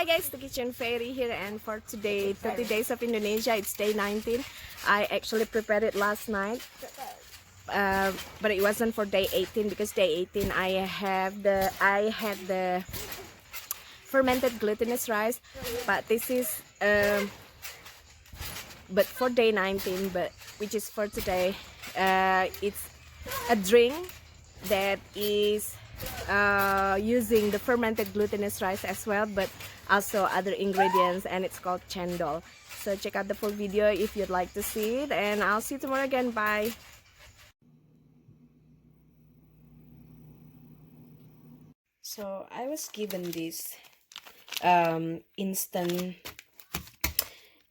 Hi guys, the Kitchen Fairy here, and for today, 30 days of Indonesia, it's day 19. I actually prepared it last night, but it wasn't for day 18 because day 18 I had the fermented glutinous rice, but this is but for day 19, but which is for today, it's a drink that is using the fermented glutinous rice as well, but also other ingredients, and it's called cendol. So check out the full video if you'd like to see it, and I'll see you tomorrow again. Bye. So I was given this instant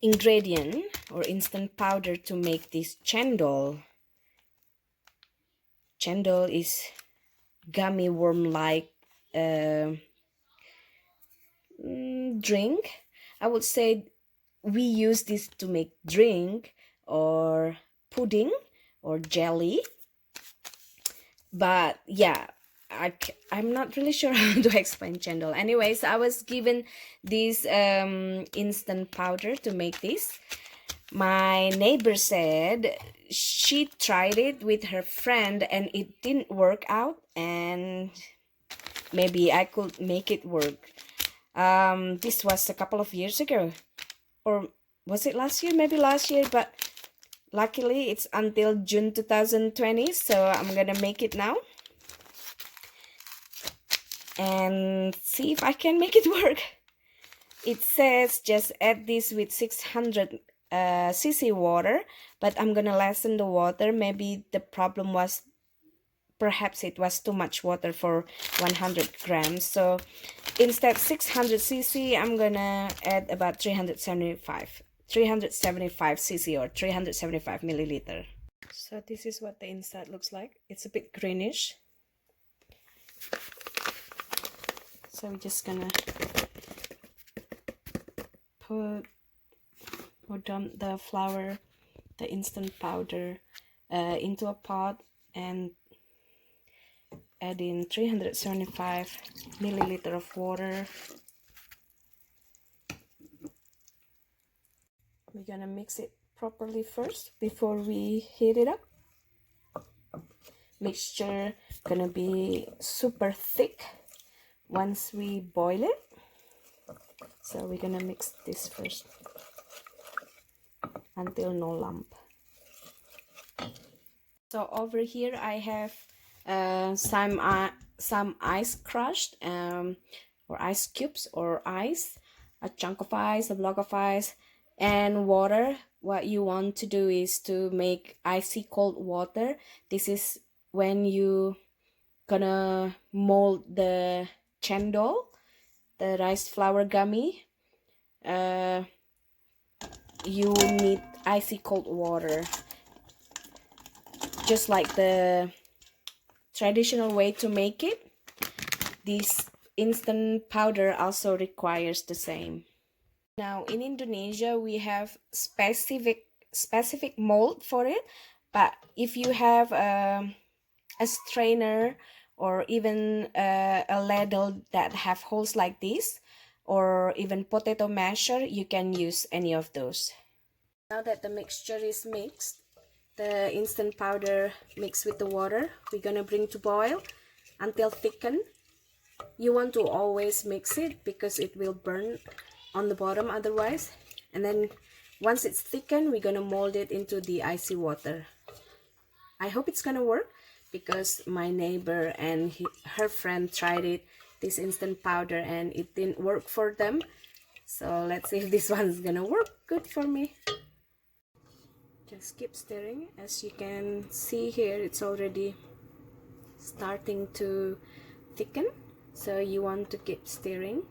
ingredient or instant powder to make this cendol. Cendol is gummy worm like drink. I would say we use this to make drink or pudding or jelly, but yeah, I'm not really sure how to explain cendol. Anyways, I was given this instant powder to make this. My neighbor said she tried it with her friend and it didn't work out, and maybe I could make it work. This was a couple of years ago, or was it last year? Maybe last year, but luckily it's until June 2020, so I'm gonna make it now and see if I can make it work. It says just add this with 600 cc water, but I'm gonna lessen the water. Maybe the problem was perhaps it was too much water for 100 grams, so instead 600 cc I'm gonna add about 375 cc or 375 milliliter. So this is what the inside looks like. It's a bit greenish, so we're just gonna dump the flour, the instant powder, into a pot and add in 375 milliliter of water. We're gonna mix it properly first before we heat it up. Mixture gonna be super thick once we boil it, so we're gonna mix this first until no lump. So over here I have some ice crushed, or ice cubes, or ice, a chunk of ice, a block of ice, and water. What you want to do is to make icy cold water. This is when you gonna mold the cendol, the rice flour gummy. You need icy cold water, just like the traditional way to make it. This instant powder also requires the same. Now in Indonesia we have specific mold for it, but if you have a strainer or even a ladle that have holes like this, or even potato masher, you can use any of those. Now that the mixture is mixed, the instant powder mixed with the water, we're gonna bring to boil until thicken. You want to always mix it because it will burn on the bottom otherwise. And then once it's thickened, we're gonna mold it into the icy water. I hope it's gonna work because my neighbor and her friend tried it, this instant powder, and it didn't work for them. So let's see if this one's gonna work good for me. Just keep stirring. As you can see here, it's already starting to thicken, so you want to keep stirring.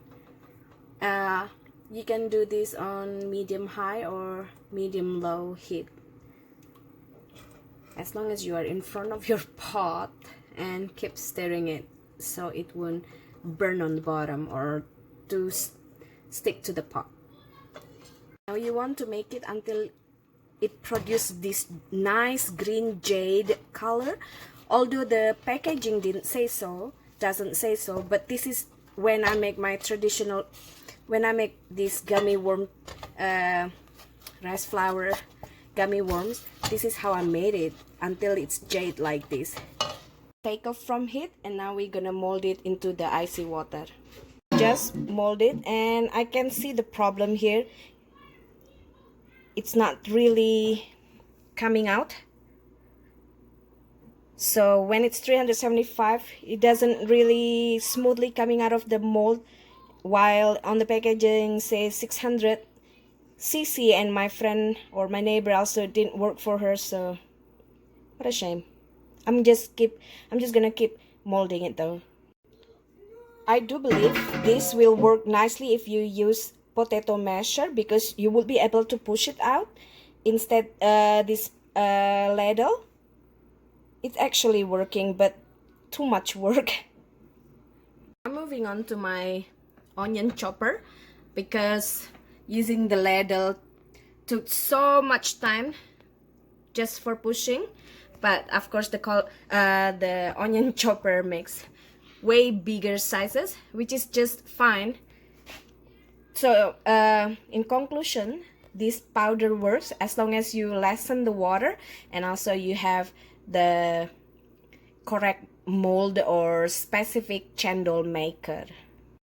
You can do this on medium high or medium low heat, as long as you are in front of your pot, and keep stirring it so it won't burn on the bottom or to stick to the pot. Now you want to make it until it produces this nice green jade color, although the packaging doesn't say so, but this is when I make my traditional when I make these gummy worm rice flour gummy worms, this is how I made it until it's jade like this. Take off from heat, and now we're gonna mold it into the icy water. Just mold it, and I can see the problem here. It's not really coming out. So when it's 375, it doesn't really smoothly coming out of the mold, while on the packaging says 600 cc, and my friend or my neighbor also didn't work for her, so what a shame. I'm just gonna keep molding it though. I do believe this will work nicely if you use potato masher, because you will be able to push it out instead this ladle. It's actually working, but too much work. I'm moving on to my onion chopper, because using the ladle took so much time just for pushing. But of course the onion chopper makes way bigger sizes, which is just fine. So in conclusion, this powder works as long as you lessen the water, and also you have the correct mold or specific cendol maker.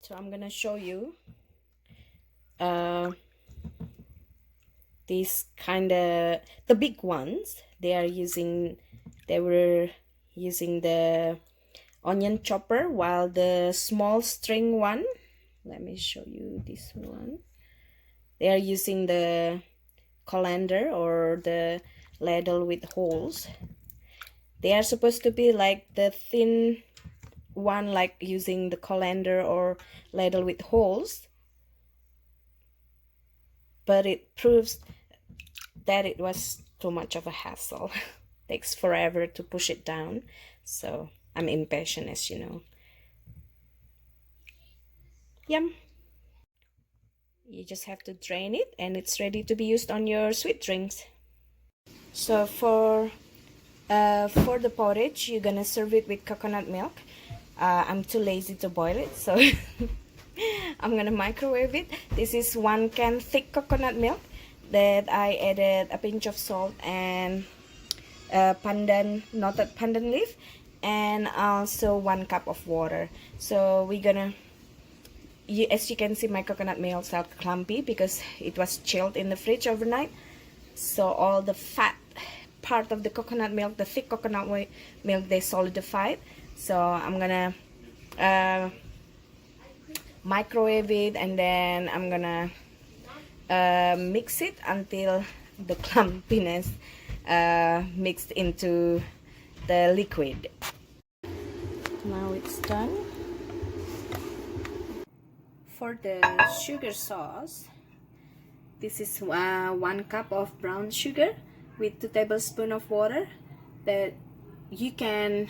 So I'm gonna show you these kind of the big ones. They were using the onion chopper, while the small string one, let me show you this one, they are using the colander or the ladle with holes. They are supposed to be like the thin one, like using the colander or ladle with holes, but it proves that it was too much of a hassle. Takes forever to push it down, so I'm impatient, as you know. Yum. You just have to drain it, and it's ready to be used on your sweet drinks. So for the porridge, you're gonna serve it with coconut milk. I'm too lazy to boil it, so I'm gonna microwave it. This is 1 can thick coconut milk that I added a pinch of salt and knotted pandan leaf, and also 1 cup of water. So we're gonna, as you can see, my coconut milk are clumpy because it was chilled in the fridge overnight. So all the fat part of the coconut milk, the thick coconut milk, they solidified. So I'm gonna microwave it, and then I'm gonna mix it until the clumpiness mixed into the liquid. Now it's done. For the sugar sauce, this is 1 cup of brown sugar with 2 tablespoons of water. That you can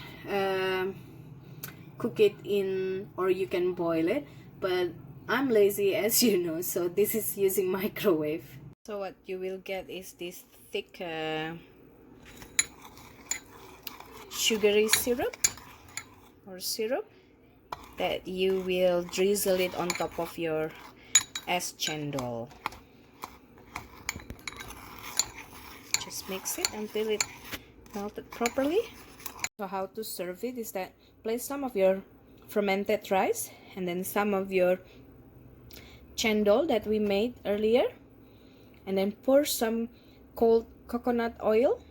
cook it in, or you can boil it, but I'm lazy, as you know, so this is using microwave. So what you will get is this thick sugary syrup that you will drizzle it on top of your cendol. Just mix it until it melted properly. So how to serve it is that place some of your fermented rice and then some of your cendol that we made earlier, and then pour some cold coconut oil,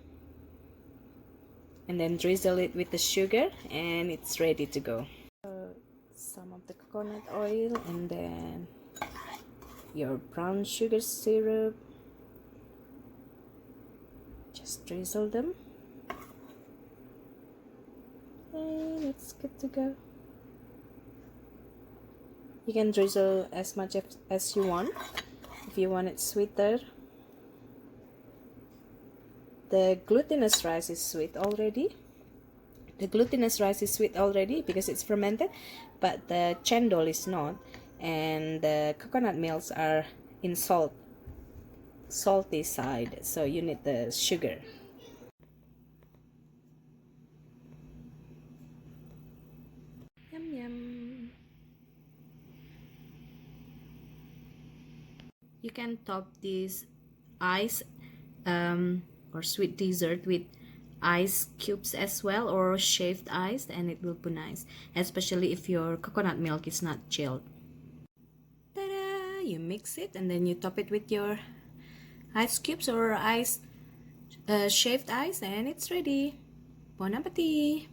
and then drizzle it with the sugar, and it's ready to go. Some of the coconut oil, and then your brown sugar syrup. Just drizzle them, and it's good to go. You can drizzle as much as you want. If you want it sweeter, the glutinous rice is sweet already. The glutinous rice is sweet already because it's fermented, but the cendol is not, and the coconut milks are in salty side, so you need the sugar. Yum yum. You can top this ice or sweet dessert with ice cubes as well, or shaved ice, and it will be nice, especially if your coconut milk is not chilled. Ta-da! You mix it and then you top it with your ice cubes or ice shaved ice, and it's ready. Bon appetit!